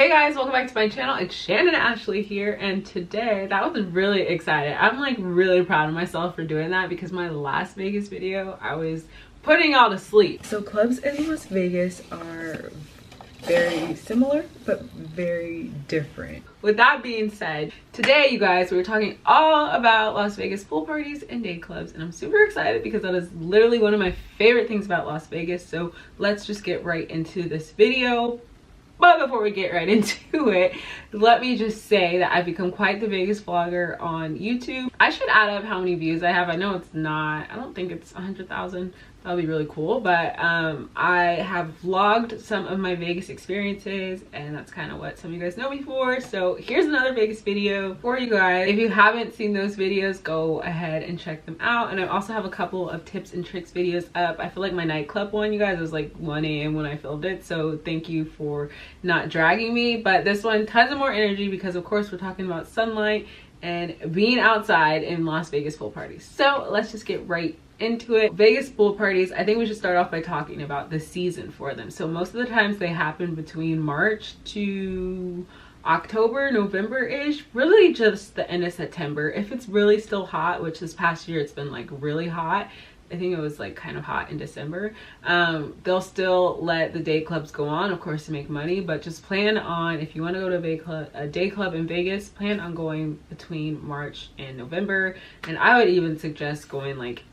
Hey guys, welcome back to my channel. It's Shannon Ashley here, and today that was really exciting. I'm like really proud of myself for doing that because my last Vegas video I was putting y'all to sleep. So clubs in Las Vegas are very similar but very different. With that being said, today you guys, we're talking all about Las Vegas pool parties and day clubs, and I'm super excited because that is literally one of my favorite things about Las Vegas. So let's just get right into this video. But before we get right into it, let me just say that I've become quite the Vegas vlogger on YouTube. I should add up how many views I have. I know it's not, I don't think it's 100,000. That would be really cool. But I have vlogged some of my Vegas experiences, and that's kind of what some of you guys know me for. So here's another Vegas video for you guys. If you haven't seen those videos, go ahead and check them out. And I also have a couple of tips and tricks videos up. I feel like my nightclub one, you guys, was like 1 a.m. when I filmed it. So thank you for not dragging me. But this one, tons of more energy because of course we're talking about sunlight and being outside in Las Vegas pool parties. So let's just get right into it. Vegas pool parties, I think we should start off by talking about the season for them. So most of the times they happen between March to October, November-ish, really just the end of September. If it's really still hot, which this past year it's been like really hot, I think it was like kind of hot in December, they'll still let the day clubs go on, of course, to make money, but just plan on, if you want to go to a day club in Vegas, plan on going between March and November. And I would even suggest going like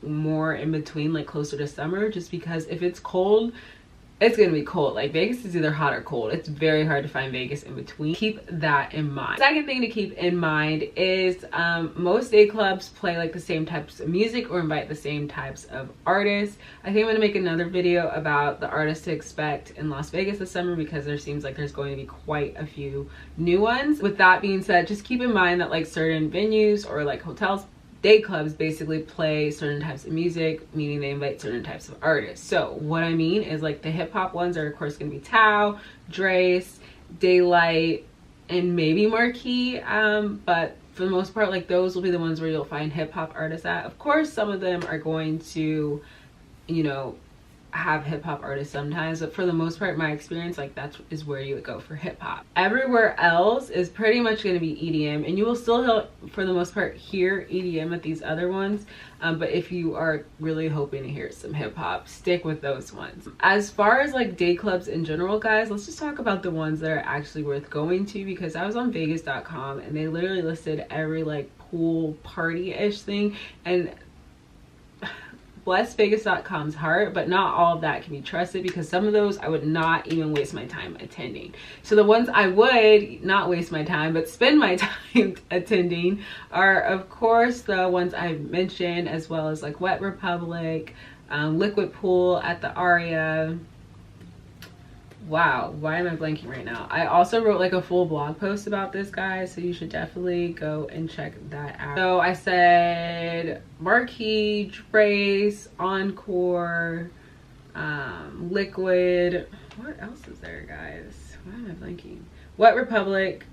more in between, like closer to summer, just because if it's cold, it's gonna be cold. Like Vegas is either hot or cold. It's very hard to find Vegas in between. Keep that in mind. Second thing to keep in mind is most day clubs play like the same types of music or invite the same types of artists. I think I'm gonna make another video about the artists to expect in Las Vegas this summer because there seems like there's going to be quite a few new ones. With that being said, just keep in mind that like certain venues or like hotels, day clubs basically play certain types of music, meaning they invite certain types of artists. So what I mean is like the hip hop ones are of course going to be Tao, Drace, Daylight, and maybe Marquee. But for the most part, like those will be the ones where you'll find hip hop artists at. Of course, some of them are going to, you know, have hip hop artists sometimes, but for the most part, my experience, like that is where you would go for hip hop. Everywhere else is pretty much going to be EDM, and you will still for the most part hear EDM at these other ones, but if you are really hoping to hear some hip hop, stick with those ones. As far as like day clubs in general, guys, let's just talk about the ones that are actually worth going to, because I was on vegas.com and they literally listed every like pool party-ish thing, and bless vegas.com's heart, but not all of that can be trusted because some of those I would not even waste my time attending. So the ones I would not waste my time but spend my time attending are of course the ones I've mentioned, as well as like Wet Republic, Liquid Pool at the Aria. Wow, why am I blanking right now? I also wrote like a full blog post about this, guys, so you should definitely go and check that out. So I said Marquee, Drace, Encore, Liquid. What else is there, guys? Why am I blanking? Wet Republic.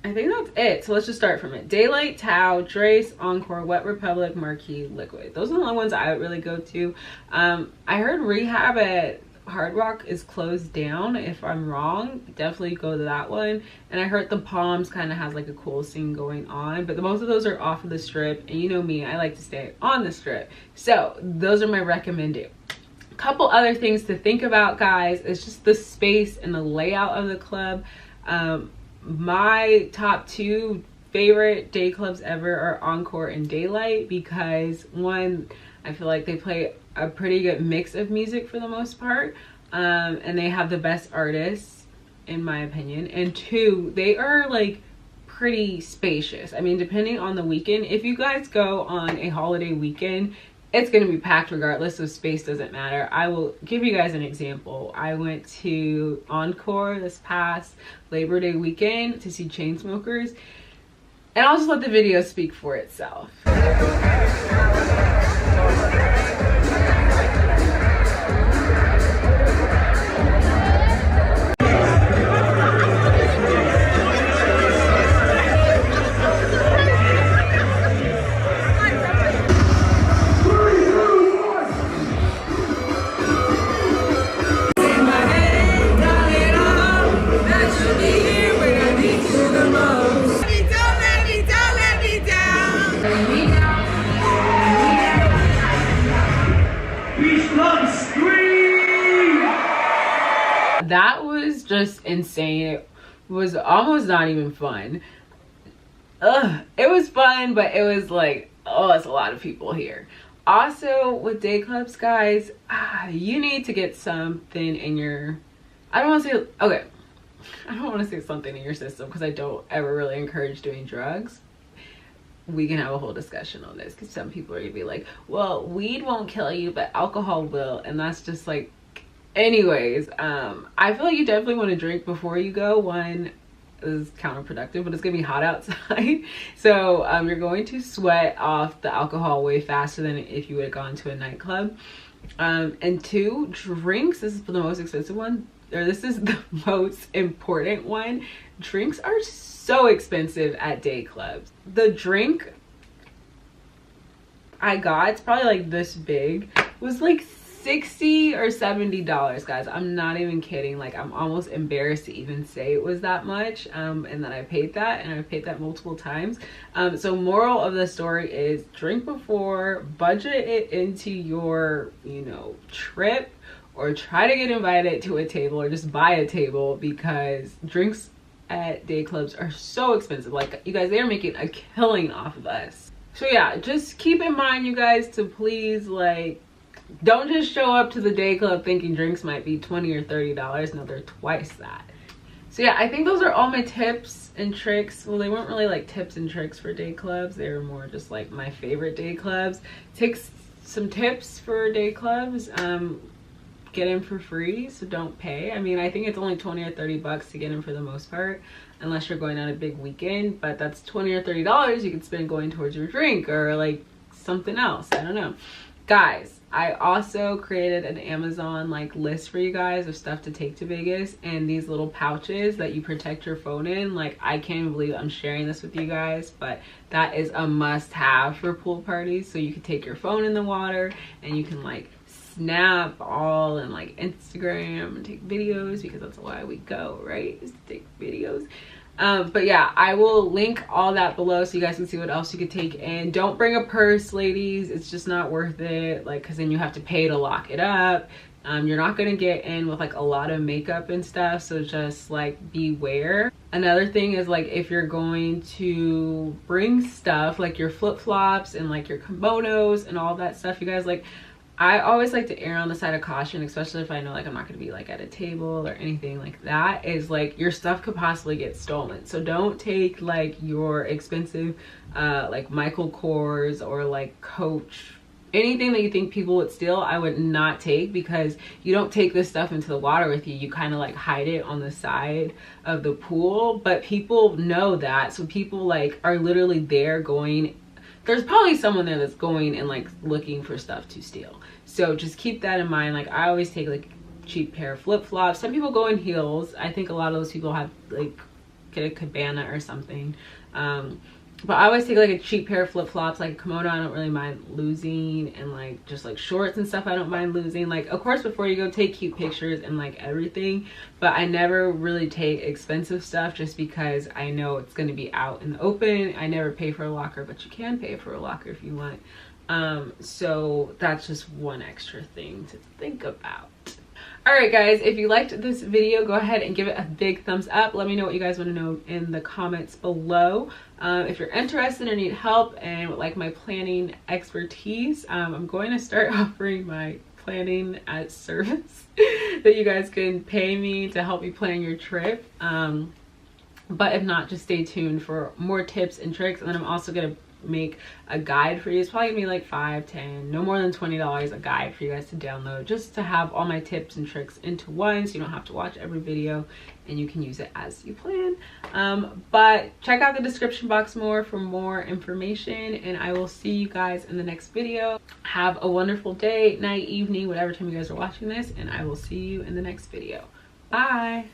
I think that's it. So let's just start from it. Daylight, Tao, Drace, Encore, Wet Republic, Marquee, Liquid. Those are the only ones I would really go to. I heard Rehab at Hard Rock is closed down. If I'm wrong, definitely go to that one. And I heard the Palms kind of has like a cool scene going on, but most of those are off of the strip, and you know me, I like to stay on the strip. So those are my recommended. A couple other things to think about, guys, is just the space and the layout of the club. My top two favorite day clubs ever are Encore and Daylight, because one, I feel like they play a pretty good mix of music for the most part, and they have the best artists in my opinion, and two, they are like pretty spacious. I mean, depending on the weekend, if you guys go on a holiday weekend, it's going to be packed regardless, so space doesn't matter. I will give you guys an example. I went to Encore this past Labor Day weekend to see Chainsmokers, and I'll just let the video speak for itself. just insane. It was almost not even fun. It was fun, but it was like, oh, it's a lot of people here. Also with day clubs, guys, you need to get something in your, I don't want to say, okay, I don't want to say something in your system because I don't ever really encourage doing drugs. We can have a whole discussion on this because some people are gonna be like, well, weed won't kill you but alcohol will, and that's just like, anyways, I feel like you definitely want to drink before you go. One is counterproductive, but it's gonna be hot outside, so you're going to sweat off the alcohol way faster than if you would have gone to a nightclub. And two, drinks, this is the most expensive one, or this is the most important one. Drinks are so expensive at day clubs. The drink I got, it's probably like this big, was like $60 or $70, guys. I'm not even kidding. Like, I'm almost embarrassed to even say it was that much, and that I paid that, and I paid that multiple times. So moral of the story is drink before, budget it into your, you know, trip, or try to get invited to a table or just buy a table, because drinks at day clubs are so expensive. Like, you guys, they're making a killing off of us. So yeah, just keep in mind, you guys, to please, like, don't just show up to the day club thinking drinks might be $20 or $30. No, they're twice that. So yeah, I think those are all my tips and tricks. Well, they weren't really like tips and tricks for day clubs. They were more just like my favorite day clubs. Take some tips for day clubs. Get in for free, so don't pay. I mean, I think it's only 20 or 30 bucks to get in for the most part, unless you're going on a big weekend, but that's 20 or 30 dollars you could spend going towards your drink or like something else. I don't know. Guys, I also created an Amazon like list for you guys of stuff to take to Vegas, and these little pouches that you protect your phone in. Like, I can't even believe I'm sharing this with you guys, but that is a must-have for pool parties. So you can take your phone in the water and you can like snap all and like Instagram and take videos, because that's why we go, right, is to take videos. But yeah, I will link all that below so you guys can see what else you could take in. Don't bring a purse, ladies. It's just not worth it, like, because then you have to pay to lock it up. You're not gonna get in with like a lot of makeup and stuff, so just like beware. Another thing is, like, if you're going to bring stuff like your flip-flops and like your kimonos and all that stuff, you guys, like, I always like to err on the side of caution, especially if I know like I'm not going to be like at a table or anything like that, is like your stuff could possibly get stolen. So don't take like your expensive like Michael Kors or like Coach, anything that you think people would steal. I would not take, because you don't take this stuff into the water with you. You kind of like hide it on the side of the pool, but people know that, so people like are literally there going, there's probably someone there that's going and like looking for stuff to steal. So just keep that in mind. Like, I always take like a cheap pair of flip-flops. Some people go in heels. I think a lot of those people have like get a cabana or something. But I always take like a cheap pair of flip-flops. Like a kimono, I don't really mind losing, and like just like shorts and stuff, I don't mind losing. Like, of course, before you go, take cute pictures and like everything, but I never really take expensive stuff just because I know it's going to be out in the open. I never pay for a locker, but you can pay for a locker if you want. So that's just one extra thing to think about. All right, guys, if you liked this video, go ahead and give it a big thumbs up. Let me know what you guys want to know in the comments below. If you're interested or need help and would like my planning expertise, I'm going to start offering my planning as service that you guys can pay me to help you plan your trip. But if not, just stay tuned for more tips and tricks. And then I'm also going to make a guide for you. It's probably gonna be like $5, $10, no more than $20 a guide for you guys to download, just to have all my tips and tricks into one, so you don't have to watch every video and you can use it as you plan. But check out the description box more for more information, and I will see you guys in the next video. Have a wonderful day, night, evening, whatever time you guys are watching this, and I will see you in the next video. Bye.